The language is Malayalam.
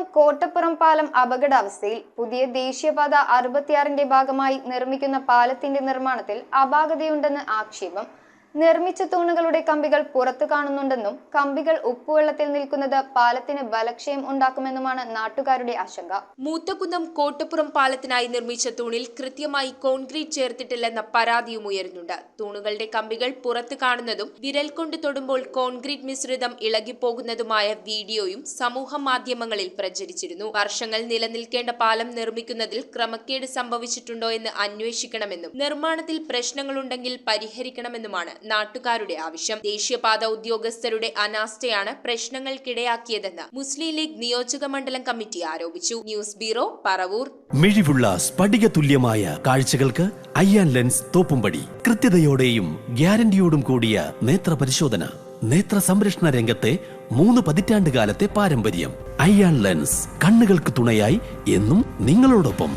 മൂത്തകുന്നം കോട്ടപ്പുറം പാലം അപകടാവസ്ഥയിൽ. പുതിയ ദേശീയപാത 66ന്റെ ഭാഗമായി നിർമ്മിക്കുന്ന പാലത്തിന്റെ നിർമ്മാണത്തിൽ അപാകതയുണ്ടെന്ന് ആക്ഷേപം. നിർമ്മിച്ച തൂണുകളുടെ കമ്പികൾ പുറത്തു കാണുന്നുണ്ടെന്നും കമ്പികൾ ഉപ്പുവെള്ളത്തിൽ നിൽക്കുന്നത് പാലത്തിന് ബലക്ഷയം ഉണ്ടാക്കുമെന്നുമാണ് നാട്ടുകാരുടെ ആശങ്ക. മൂത്തകുന്നം കോട്ടപ്പുറം പാലത്തിനായി നിർമ്മിച്ച തൂണിൽ കൃത്യമായി കോൺക്രീറ്റ് ചേർത്തിട്ടില്ലെന്ന പരാതിയും ഉയരുന്നുണ്ട്. തൂണുകളുടെ കമ്പികൾ പുറത്തു കാണുന്നതും വിരൽ കൊണ്ട് തൊടുമ്പോൾ കോൺക്രീറ്റ് മിശ്രിതം ഇളകിപ്പോകുന്നതുമായ വീഡിയോയും സമൂഹ മാധ്യമങ്ങളിൽ പ്രചരിച്ചിരുന്നു. വർഷങ്ങൾ നിലനിൽക്കേണ്ട പാലം നിർമ്മിക്കുന്നതിൽ ക്രമക്കേട് സംഭവിച്ചിട്ടുണ്ടോ എന്ന് അന്വേഷിക്കണമെന്നും നിർമ്മാണത്തിൽ പ്രശ്നങ്ങളുണ്ടെങ്കിൽ പരിഹരിക്കണമെന്നുമാണ് നാട്ടുകാരുടെ ആവശ്യം. ദേശീയപാത ഉദ്യോഗസ്ഥരുടെ അനാസ്ഥയാണ് പ്രശ്നങ്ങൾക്കിടയാക്കിയതെന്ന് മുസ്ലിം ലീഗ് നിയോജക മണ്ഡലം കമ്മിറ്റി ആരോപിച്ചു. News bureau, Paravur. മിഴിവുള്ള സ്ഫടിക തുല്യമായ കാഴ്ചകൾക്ക് അയ്യാൻ ലെൻസ് തോപ്പുംപടി. കൃത്യതയോടെയും ഗ്യാരണ്ടിയോടും കൂടിയ നേത്ര പരിശോധന. നേത്ര സംരക്ഷണ രംഗത്തെ 3 പതിറ്റാണ്ട് കാലത്തെ പാരമ്പര്യം. അയ്യാൻ ലെൻസ്, കണ്ണുകൾക്ക് തുണയായി എന്നും നിങ്ങളോടൊപ്പം.